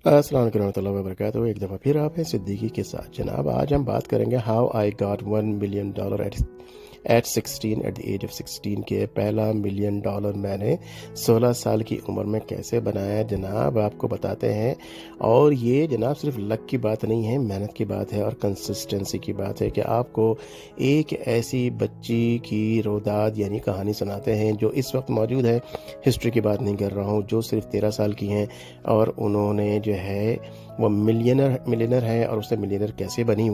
अस्सलाम वालेकुम रहमतुल्लाहि व बरकातहू। एक दफ़ा फिर आप हैं सिद्दीकी के साथ। जनाब, आज हम बात करेंगे how I got $1 million at 16 at the age of 16 के पहला $1 मिलियन मैंने 16 साल की उम्र में कैसे बनाया। जनाब, आपको बताते हैं। और ये जनाब सिर्फ लक की बात नहीं है, मेहनत की बात है और कंसिस्टेंसी की बात है कि आपको एक ऐसी बच्ची की रोदाद यानी कहानी सुनाते हैं जो इस वक्त मौजूद है। हिस्ट्री की बात नहीं कर रहा हूँ, जो सिर्फ 13 साल की हैं और उन्होंने जो है वो मिलियनर है। और उससे मिलियनर कैसे बनी,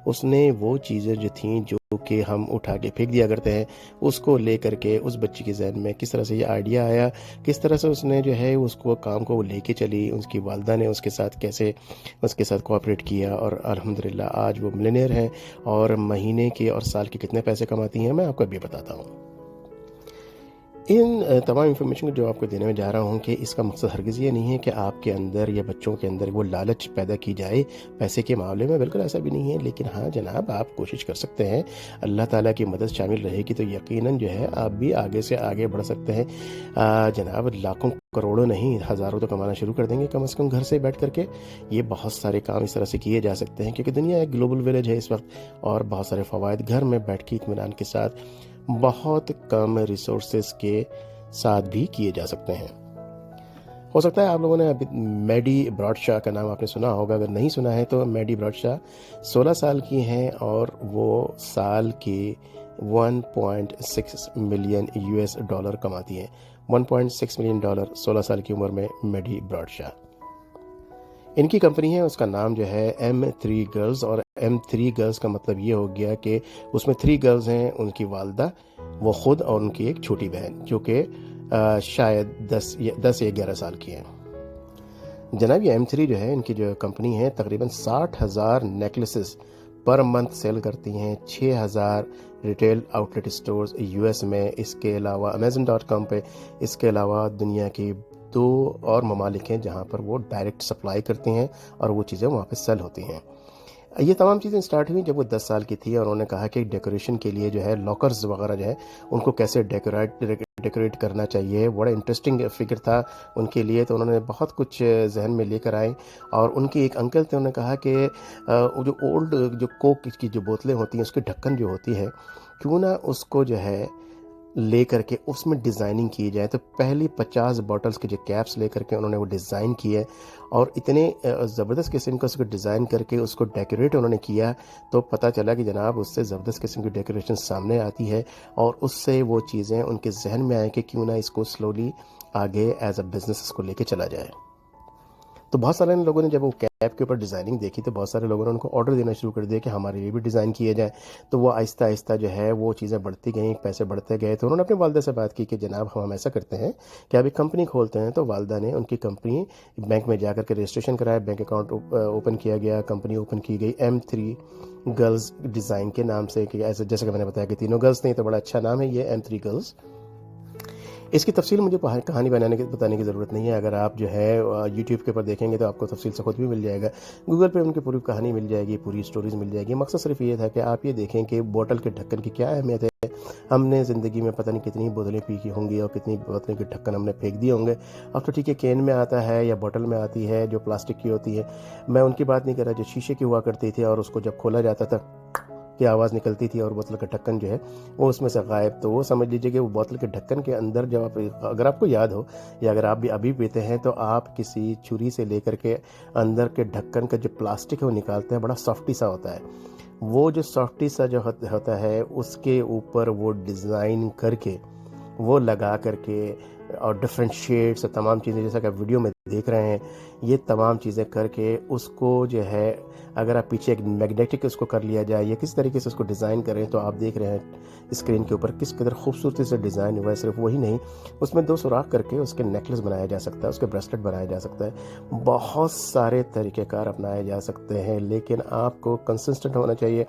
उसने वो चीज़ें जो थीं जो कि हम उठा के फेंक दिया करते हैं, उसको ले करके उस बच्ची के जहन में किस तरह से ये आइडिया आया, किस तरह से उसने जो है उसको काम को वो लेके चली, उसकी वालदा ने उसके साथ कैसे उसके साथ कोऑपरेट किया और अल्हम्दुलिल्लाह आज वो मिलियनर हैं। और महीने के और साल के कितने पैसे कमाती हैं मैं आपको अभी बताता हूँ। इन तमाम इन्फॉर्मेशन को जो आपको देने में जा रहा हूँ कि इसका मकसद हरगिज़ ये नहीं है कि आपके अंदर या बच्चों के अंदर वो लालच पैदा की जाए पैसे के मामले में, बिल्कुल ऐसा भी नहीं है। लेकिन हाँ जनाब, आप कोशिश कर सकते हैं, अल्लाह ताला की मदद शामिल रहेगी तो यकीनन जो है आप भी आगे से आगे बढ़ सकते हैं। जनाब, लाखों करोड़ों नहीं, हज़ारों तो कमाना शुरू कर देंगे कम से कम घर से बैठ करके। ये बहुत सारे काम इस तरह से किए जा सकते हैं क्योंकि दुनिया एक ग्लोबल विलेज है इस वक्त और बहुत सारे फ़वाइद घर में बैठ के इत्मीनान के साथ बहुत कम रिसोर्सेज के साथ भी किए जा सकते हैं। हो सकता है आप लोगों ने अभी मैडी ब्रॉडशॉ का नाम आपने सुना होगा। अगर नहीं सुना है तो मैडी ब्रॉडशॉ 16 साल की हैं और वो साल के 1.6 मिलियन US डॉलर कमाती हैं। $1.6 मिलियन 16 साल की उम्र में मैडी ब्रॉडशॉ। इनकी कंपनी है, उसका नाम जो है M3 गर्ल्स। और M3 गर्ल्स का मतलब ये हो गया कि उसमें 3 गर्ल्स हैं, उनकी वालदा, वो खुद और उनकी एक छोटी बहन जो कि शायद 10 या 11 साल की है। जनाब, ये M3 जो है, इनकी जो कंपनी है, तकरीबन 60,000 नेकलेसेस पर मंथ सेल करती हैं, 6,000 रिटेल आउटलेट स्टोर्स US में, इसके अलावा Amazon.com पे। इसके अलावा दुनिया की 2 और ममालिक हैं जहाँ पर वो डायरेक्ट सप्लाई करती हैं और वो चीज़ें वहाँ पे सेल होती हैं। ये तमाम चीज़ें स्टार्ट हुई जब वो 10 साल की थी और उन्होंने कहा कि डेकोरेशन के लिए जो है लॉकर्स वगैरह जो है उनको कैसे डेकोरेट करना चाहिए। बड़ा इंटरेस्टिंग फिगर था उनके लिए, तो उन्होंने बहुत कुछ जहन में लेकर आए। और उनके एक अंकल थे, उन्होंने कहा कि वो जो ओल्ड जो कोक की जो बोतलें होती हैं उसकी ढक्कन जो होती है, क्यों ना उसको जो है ले करके उसमें डिज़ाइनिंग की जाए। तो पहली 50 बॉटल्स के जो कैप्स ले करके उन्होंने वो डिज़ाइन किए और इतने ज़बरदस्त किस्म का उसको डिज़ाइन करके उसको डेकोरेट उन्होंने किया। तो पता चला कि जनाब उससे ज़बरदस्त किस्म की डेकोरेशन सामने आती है और उससे वो चीज़ें उनके जहन में आए कि क्यों ना इसको स्लोली आगे एज अ बिज़नेस इसको लेके चला जाए। तो बहुत सारे लोगों ने जब वो कैप के ऊपर डिज़ाइनिंग देखी तो बहुत सारे लोगों ने उनको ऑर्डर देना शुरू कर दिया कि हमारे लिए भी डिज़ाइन किए जाए। तो वो आहिस्ता आहिस्ता जो है वो चीज़ें बढ़ती गई, पैसे बढ़ते गए। तो उन्होंने अपनी वालदा से बात की कि जनाब हम ऐसा करते हैं कि अभी कंपनी खोलते हैं। तो वालदा ने उनकी कंपनी बैंक में जाकर के रजिस्ट्रेशन कराया, बैंक अकाउंट ओपन किया गया, कंपनी ओपन की गई M3 गर्ल्स डिज़ाइन के नाम से। कि ऐसे जैसे कि मैंने बताया कि तीनों गर्ल्स नहीं, तो बड़ा अच्छा नाम है ये M3 गर्ल्स। इसकी तफसील मुझे कहानी बताने की ज़रूरत नहीं है। अगर आप जो है यूट्यूब के ऊपर देखेंगे तो आपको तफसील से खुद भी मिल जाएगा, गूगल पे उनकी पूरी कहानी मिल जाएगी, पूरी स्टोरीज मिल जाएगी। मकसद सिर्फ ये था कि आप ये देखें कि बोतल के ढक्कन की क्या अहमियत है। हमने ज़िंदगी में पता नहीं कितनी बोतलें पी की होंगी और कितनी बोतलें के ढक्कन हमने फेंक दिए होंगे। अब तो ठीक है, कैन में आता है या बोतल में आती है जो प्लास्टिक की होती है। मैं उनकी बात नहीं कर रहा जो शीशे की हुआ करती थी और उसको जब खोला जाता था की आवाज़ निकलती थी और बोतल का ढक्कन जो है वो उसमें से गायब। तो वो समझ लीजिए कि वो बोतल के ढक्कन के अंदर जब आप, अगर आपको याद हो या अगर आप भी अभी पीते हैं तो आप किसी छुरी से लेकर के अंदर के ढक्कन का जो प्लास्टिक है वो निकालते हैं, बड़ा सॉफ्टी सा होता है। वो जो सॉफ्टी सा जो होता है उसके ऊपर वो डिज़ाइन करके वो लगा करके और डिफरेंट शेड्स और तमाम चीज़ें जैसा कि आप वीडियो में देख रहे हैं, ये तमाम चीज़ें करके उसको जो है अगर आप पीछे एक मैग्नेटिक उसको कर लिया जाए या किस तरीके से उसको डिज़ाइन करें तो आप देख रहे हैं स्क्रीन के ऊपर किस कदर खूबसूरती से डिज़ाइन हुआ है। सिर्फ वही नहीं, उसमें 2 सुराख करके उसके नेकलेस बनाया जा सकता है, उसके ब्रेसलेट बनाया जा सकता है। बहुत सारे तरीक़ेकार अपनाए जा सकते हैं, लेकिन आपको कंसिस्टेंट होना चाहिए।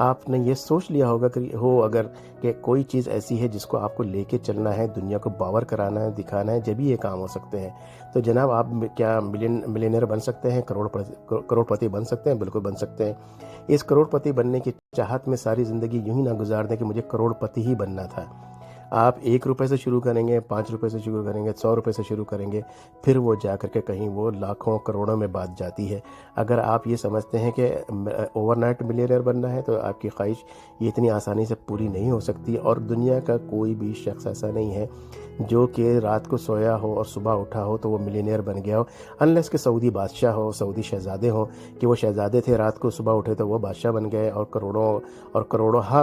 आपने ये सोच लिया होगा कि अगर कि कोई चीज़ ऐसी है जिसको आपको लेके चलना है, दुनिया को बावर कराना है, दिखाना है, जब भी ये काम हो सकते हैं। तो जनाब, आप क्या मिलियनर बन सकते हैं, करोड़पति बन सकते हैं? बिल्कुल बन सकते हैं। इस करोड़पति बनने की चाहत में सारी ज़िंदगी यूं ही ना गुजार दें कि मुझे करोड़पति ही बनना था। آپ 1 روپے سے شروع کریں گے، 5 روپے سے شروع کریں گے، 100 روپے سے شروع کریں گے، پھر وہ جا کر کے کہیں وہ لاکھوں کروڑوں میں بات جاتی ہے۔ اگر آپ یہ سمجھتے ہیں کہ اوور نائٹ ملینئر بننا ہے تو آپ کی خواہش یہ اتنی آسانی سے پوری نہیں ہو سکتی، اور دنیا کا کوئی بھی شخص ایسا نہیں ہے جو کہ رات کو سویا ہو اور صبح اٹھا ہو تو وہ ملینئر بن گیا ہو، انلیس کہ سعودی بادشاہ ہو، سعودی شہزادے ہوں، کہ وہ شہزادے تھے، رات کو صبح اٹھے تو وہ بادشاہ بن گئے اور کروڑوں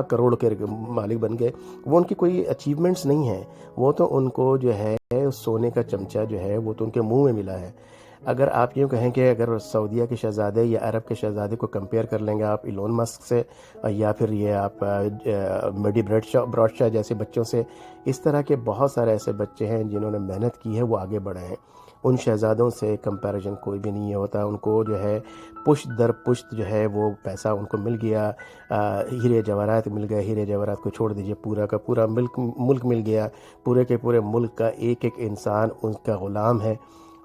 کروڑ کے مالک بن گئے۔ وہ ان کی کوئی اچیومنٹس نہیں ہیں، وہ تو ان کو جو ہے سونے کا چمچہ جو ہے وہ تو ان کے منہ میں ملا ہے۔ اگر آپ یوں کہیں کہ اگر سعودیہ کے شہزادے یا عرب کے شہزادے کو کمپیئر کر لیں گے آپ ایلون مسک سے، یا پھر یہ آپ میڈی براڈ شاہ جیسے بچوں سے، اس طرح کے بہت سارے ایسے بچے ہیں جنہوں نے محنت کی ہے، وہ آگے بڑھے ہیں۔ ان شہزادوں سے کمپیریزن کوئی بھی نہیں ہوتا۔ ان کو جو ہے پشت در پشت جو ہے وہ پیسہ ان کو مل گیا، ہیرے جواہرات مل گئے۔ ہیرے جواہرات کو چھوڑ دیجئے، پورا کا پورا ملک مل گیا، پورے کے پورے ملک کا ایک ایک انسان ان کا غلام ہے۔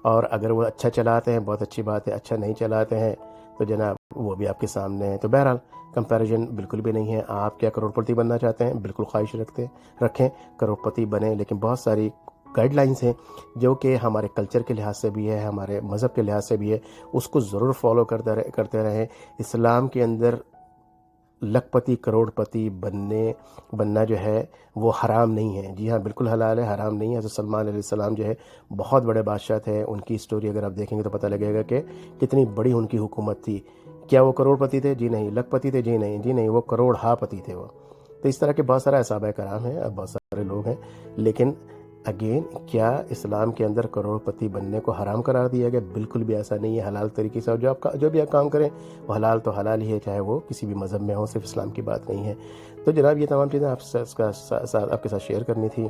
اور اگر وہ اچھا چلاتے ہیں بہت اچھی بات ہے، اچھا نہیں چلاتے ہیں تو جناب وہ بھی آپ کے سامنے ہے۔ تو بہرحال کمپیریزن بالکل بھی نہیں ہے۔ آپ کیا کروڑ پتی بننا چاہتے ہیں؟ بالکل خواہش رکھیں، کروڑ پتی بنیں، لیکن بہت ساری گائیڈ لائنز ہیں جو کہ ہمارے کلچر کے لحاظ سے بھی ہے، ہمارے مذہب کے لحاظ سے بھی ہے، اس کو ضرور فالو کرتے رہیں۔ اسلام کے اندر لکھ پتی کروڑ پتی بننا جو ہے وہ حرام نہیں ہے۔ جی ہاں، بالکل حلال ہے، حرام نہیں ہے۔ حضرت سلمان علیہ السلام جو ہے بہت بڑے بادشاہ تھے، ان کی سٹوری اگر آپ دیکھیں گے تو پتہ لگے گا کہ کتنی بڑی ان کی حکومت تھی۔ کیا وہ کروڑ پتی تھے؟ جی نہیں۔ لکھ پتی تھے؟ جی نہیں، وہ کروڑ پتی تھے وہ۔ تو اس طرح کے بہت سارے صحابہ کرام ہیں، بہت سارے لوگ ہیں، لیکن اگین کیا اسلام کے اندر کروڑ پتی بننے کو حرام قرار دیا گیا؟ بالکل بھی ایسا نہیں ہے۔ حلال طریقے سے جو بھی آپ کام کریں وہ حلال تو حلال ہی ہے، چاہے وہ کسی بھی مذہب میں ہو، صرف اسلام کی بات نہیں ہے۔ تو جناب یہ تمام چیزیں آپ کے ساتھ شیئر کرنی تھی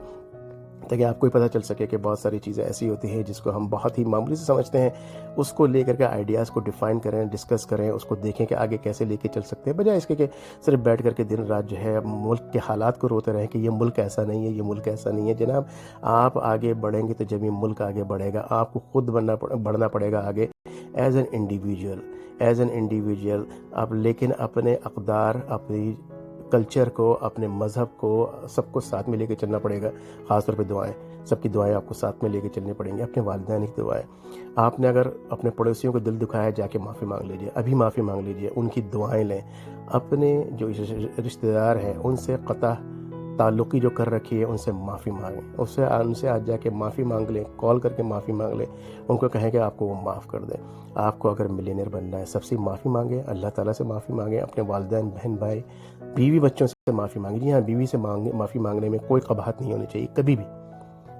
تاکہ آپ کو ہی پتہ چل سکے کہ بہت ساری چیزیں ایسی ہوتی ہیں جس کو ہم بہت ہی معمولی سے سمجھتے ہیں، اس کو لے کر کے آئیڈیاز کو ڈیفائن کریں، ڈسکس کریں، اس کو دیکھیں کہ آگے کیسے لے کے چل سکتے ہیں، بجائے اس کے کہ صرف بیٹھ کر کے دن رات جو ہے ملک کے حالات کو روتے رہیں کہ یہ ملک ایسا نہیں ہے، یہ ملک ایسا نہیں ہے۔ جناب آپ آگے بڑھیں گے تو جب یہ ملک آگے بڑھے گا، آپ کو خود بڑھنا پڑے گا آگے ایز این انڈیویجول آپ، لیکن اپنے اقدار، اپنی کلچر کو، اپنے مذہب کو، سب کو ساتھ میں لے کے چلنا پڑے گا۔ خاص طور پہ دعائیں، سب کی دعائیں آپ کو ساتھ میں لے کے چلنی پڑیں گی، اپنے والدین کی دعائیں۔ آپ نے اگر اپنے پڑوسیوں کو دل دکھایا، جا کے معافی مانگ لیجئے، ابھی معافی مانگ لیجئے، ان کی دعائیں لیں۔ اپنے جو رشتہ دار ہیں ان سے قطع تعلقی جو کر رکھی ہے ان سے معافی مانگیں، ان سے آج جا کے معافی مانگ لیں، کال کر کے معافی مانگ لیں، ان کو کہیں کہ آپ کو وہ معاف کر دیں۔ آپ کو اگر ملینئر بننا ہے، سب سے معافی مانگیں، اللہ تعالیٰ سے معافی مانگیں، اپنے والدین، بہن بھائی، بیوی بچوں سے معافی مانگیں۔ جی ہاں، بیوی سے معافی مانگنے میں کوئی قباحت نہیں ہونی چاہیے، کبھی بھی۔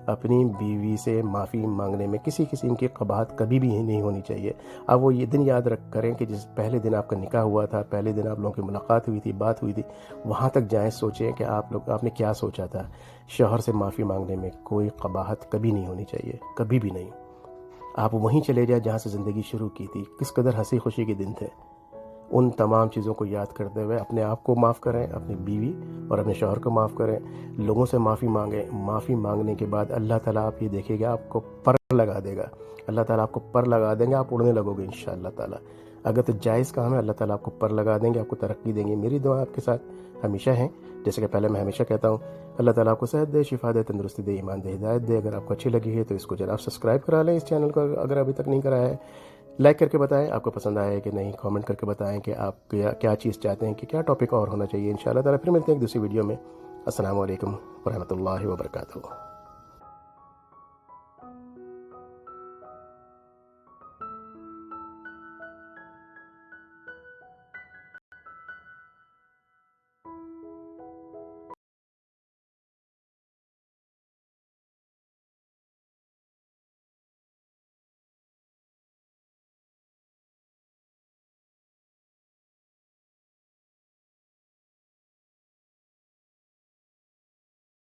اپنی بیوی سے معافی مانگنے میں کسی قسم کی قباحت کبھی بھی نہیں ہونی چاہیے۔ اب وہ یہ دن یاد کریں کہ جس پہلے دن آپ کا نکاح ہوا تھا، پہلے دن آپ لوگوں کی ملاقات ہوئی تھی، بات ہوئی تھی، وہاں تک جائیں، سوچیں کہ آپ نے کیا سوچا تھا۔ شوہر سے معافی مانگنے میں کوئی قباحت کبھی نہیں ہونی چاہیے، کبھی بھی نہیں۔ آپ وہیں چلے جائیں جہاں سے زندگی شروع کی تھی، کس قدر ہنسی خوشی کے دن تھے۔ ان تمام چیزوں کو یاد کرتے ہوئے اپنے آپ کو معاف کریں، اپنی بیوی اور اپنے شوہر کو معاف کریں، لوگوں سے معافی مانگیں۔ معافی مانگنے کے بعد اللہ تعالیٰ آپ یہ دیکھے گا، آپ کو پر لگا دے گا، اللہ تعالیٰ آپ کو پر لگا دیں گے، آپ اڑنے لگو گے انشاءاللہ تعالیٰ۔ اگر تو جائز کام ہے، اللہ تعالیٰ آپ کو پر لگا دیں گے، آپ کو ترقی دیں گے۔ میری دعا آپ کے ساتھ ہمیشہ ہیں، جیسے کہ پہلے میں ہمیشہ کہتا ہوں، اللہ تعالیٰ آپ کو صحت دے، شفا دے، تندرستی دے، ایمان دے، ہدایت دے۔ اگر آپ کو اچھی لگی ہے تو اس کو جناب سبسکرائب کرا لیں، اس چینل کو اگر ابھی تک نہیں کرایا ہے۔ لائک کر کے بتائیں آپ کو پسند آیا ہے کہ نہیں، کامنٹ کر کے بتائیں کہ آپ کیا چیز چاہتے ہیں، کہ کیا ٹاپک اور ہونا چاہیے۔ انشاءاللہ تعالیٰ پھر ملتے ہیں ایک دوسری ویڈیو میں۔ السلام علیکم ورحمۃ اللہ وبرکاتہ۔